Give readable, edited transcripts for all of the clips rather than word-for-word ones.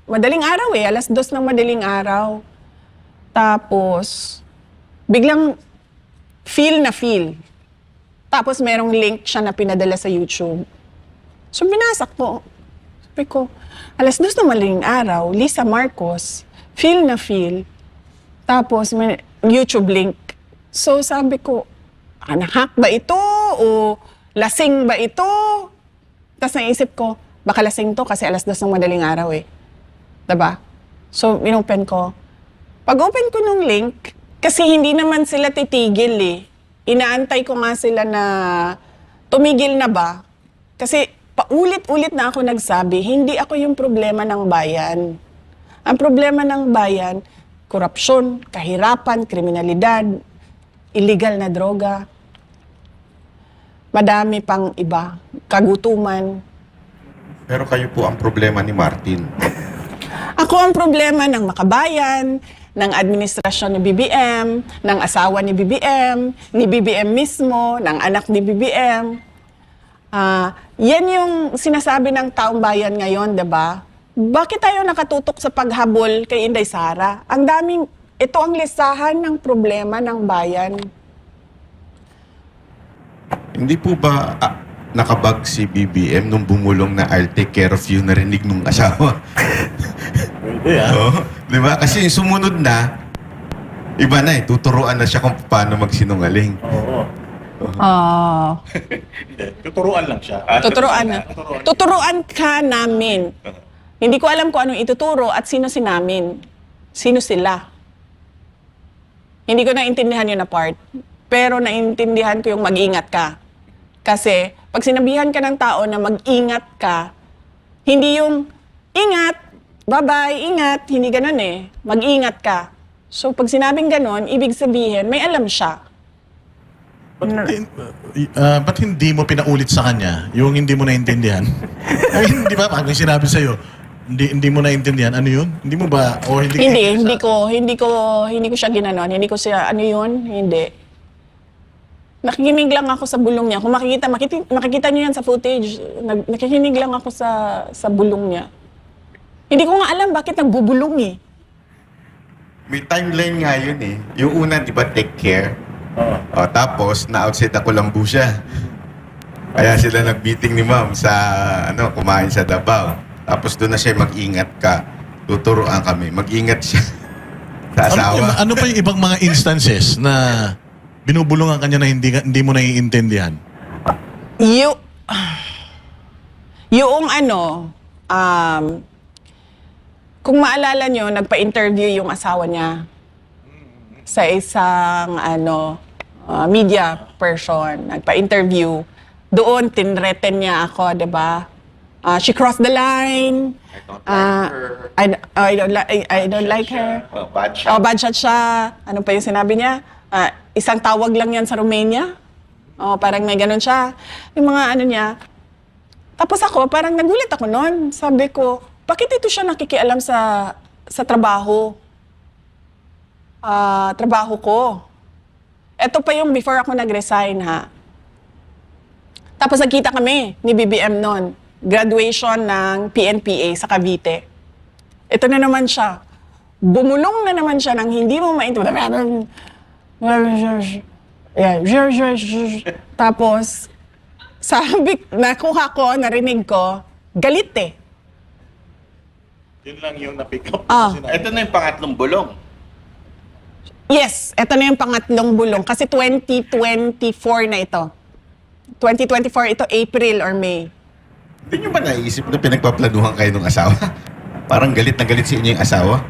madaling araw eh, 2:00 ng madaling araw. Tapos, biglang feel na feel. Tapos merong link siya na pinadala sa YouTube. So binasak ko. Sabi ko, 2:00 ng madaling araw, Lisa Marcos, feel na feel. Tapos may YouTube link. So sabi ko, hack ba ito? O lasing ba ito? Tapos naisip ko, baka lasing to kasi 2:00 ng madaling araw eh. Diba? So inopen ko. Pag-open ko nung link, kasi hindi naman sila titigil eh. Inaantay ko nga sila na tumigil na ba? Kasi paulit-ulit na ako nagsabi, hindi ako yung problema ng bayan. Ang problema ng bayan, korupsyon, kahirapan, kriminalidad, illegal na droga. Madami pang iba, kagutuman. Pero kayo po ang problema ni Martin. Ako ang problema ng makabayan, ng administrasyon ni BBM, ng asawa ni BBM mismo, ng anak ni BBM. Yan yung sinasabi ng taong bayan ngayon, diba? Bakit tayo nakatutok sa paghabol kay Inday Sara? Ito ang listahan ng problema ng bayan. Hindi po ba nakabag si BBM nung bumulong na I'll take care of you, narinig nung asawa? Pwede Di ba? Kasi yung sumunod na, iba na eh, tuturuan na siya kung paano magsinungaling. Oo. Tuturuan lang siya. Tuturuan ka namin. Hindi ko alam kung anong ituturo at sino si namin. Sino sila. Hindi ko naintindihan yun na part. Pero naintindihan ko yung mag-ingat ka. Kasi pag sinabihan ka ng tao na mag-ingat ka, hindi yung ingat, bye-bye, ingat, hindi ganun eh. Mag-ingat ka. So pag sinabing ganun, ibig sabihin, may alam siya. Ba't hindi mo pinaulit sa kanya yung hindi mo naintindihan? I mean, di ba? Pag may sinabi sa'yo, hindi mo naintindihan, ano yun? Hindi mo ba? O Hindi ko siya ginanon. Hindi ko siya, ano yun? Hindi. Nakikinig lang ako sa bulong niya. Kung makikita niyo yan sa footage, nakikinig lang ako sa bulong niya. Hindi ko nga alam bakit nagbubulong eh. May timeline nga yun eh. Yung una, di ba, take care? Tapos, na-outside ako lang po siya. Kaya sila nag-meeting ni ma'am sa, kumain sa Davao. Tapos doon na siya, mag-ingat ka. Tuturuan kami. Mag-ingat siya sa asawa. Ano pa yung ibang mga instances na binubulungan kanya na hindi mo naiintindihan? Kung maalala nyo, nagpa-interview yung asawa niya sa isang media person. Nagpa-interview. Doon, tinreten niya ako, diba? She crossed the line. I don't like her. Bad shot. Bad shot siya. Ano pa yung sinabi niya? Isang tawag lang yan sa Romania. Parang may ganun siya. Yung mga niya. Tapos ako, parang nagulat ako noon. Sabi ko, bakit ito siya nakikialam sa trabaho? Trabaho ko. Ito pa yung before ako nag-resign, ha? Tapos nagkita kami ni BBM noon. Graduation ng PNPA sa Cavite. Ito na naman siya. Bumulong na naman siya ng hindi mo maintindihan. Tapos, nakuha ko, narinig ko, galit eh. Yun lang yung na-pick up. Ito na yung pangatlong bulong. Yes, ito na yung pangatlong bulong. Kasi 2024 na ito. 2024, ito April or May. Hindi nyo ba naisip na pinagpaplanuhan kayo ng asawa? Parang galit na galit sa inyo yung asawa?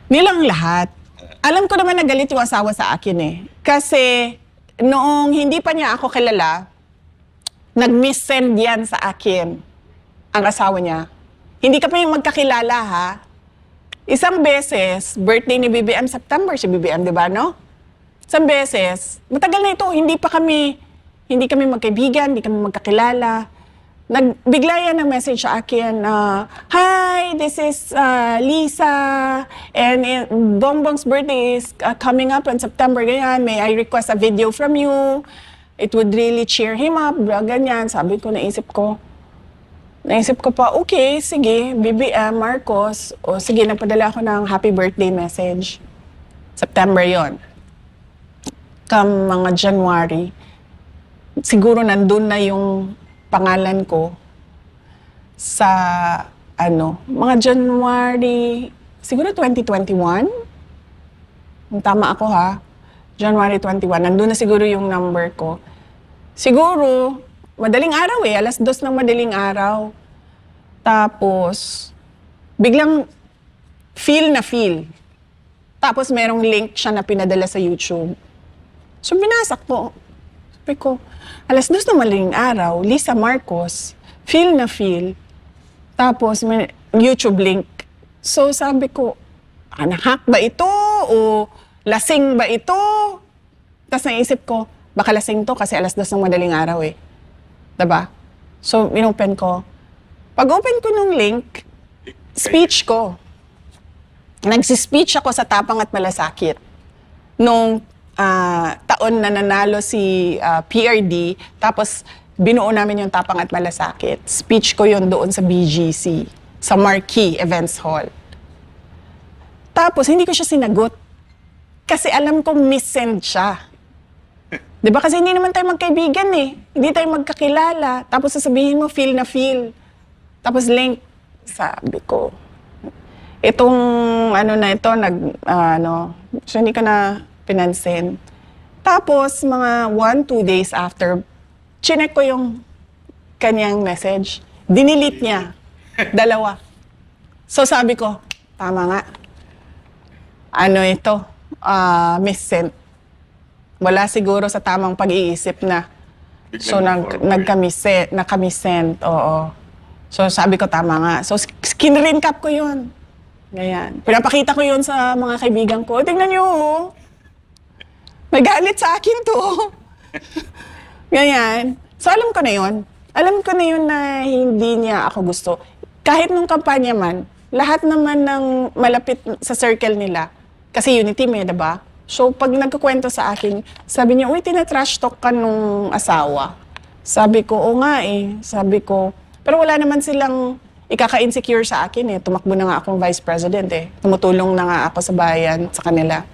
Nilang lahat. Alam ko naman na galit yung asawa sa akin eh. Kasi noong hindi pa niya ako kilala, nag-miss-send yan sa akin, ang asawa niya. Hindi kami magkakilala ha. Isang beses, birthday ni BBM, September si BBM, di ba no? Isang beses, matagal na ito, hindi kami magkaibigan, hindi kami magkakilala. Nagbigla yan ng message sa akin, hi, this is Lisa, and Bongbong's birthday is coming up on September, ganyan, may I request a video from you? It would really cheer him up, ganyan. Sabi ko, naisip ko, Naisip ko pa, okay, sige, BBM, Marcos. O sige, nagpadala ako ng happy birthday message. September yon. Mga January, siguro nandun na yung pangalan ko sa, mga January, siguro 2021. Kung tama ako ha, January 21, nandun na siguro yung number ko. Siguro, madaling araw 2:00 ng madaling araw. Tapos, biglang feel na feel. Tapos merong link siya na pinadala sa YouTube. So, binasak ko. Sabi ko, 2:00 ng madaling araw, Lisa Marcos, feel na feel. Tapos, may YouTube link. So, sabi ko, hack ba ito? O lasing ba ito? Tapos naisip ko, baka lasing to kasi 2:00 ng madaling araw eh. Diba? So, inopen ko. Pag-open ko nung link, speech ko. Nagsispeech ako sa Tapang at Malasakit. Nung taon na nanalo si PRD, tapos binuo namin yung Tapang at Malasakit. Speech ko yon doon sa BGC, sa Marquee Events Hall. Tapos, hindi ko siya sinagot. Kasi alam kong miss-send siya. Diba? Kasi hindi naman tayo magkaibigan eh. Hindi tayo magkakilala. Tapos sasabihin mo, feel na feel. Tapos link. Sabi ko, itong na ito, so hindi ka na pinansin. Tapos, mga 1-2 days after, chinek ko yung kanyang message. Dinilit niya. 2. So sabi ko, tama nga. Ito? Miss-sent. Wala siguro sa tamang pag-iisip na. So, nakamisent, oo. So, sabi ko, tama nga. So, skin-recap ko yun. Ganyan. Pinapakita ko yun sa mga kaibigan ko. Tingnan nyo, oh. Nagalit sa akin to. Ganyan. So, alam ko na yun. Alam ko na yun na hindi niya ako gusto. Kahit nung kampanya man, lahat naman ng malapit sa circle nila, kasi unity may, diba? So, pag nagkukwento sa akin, sabi niya, uy, tina-trash talk ka nung asawa. Sabi ko, oo nga eh. Sabi ko, pero wala naman silang ikaka-insecure sa akin eh. Tumakbo na nga akong vice president eh. Tumutulong na nga ako sa bayan, sa kanila.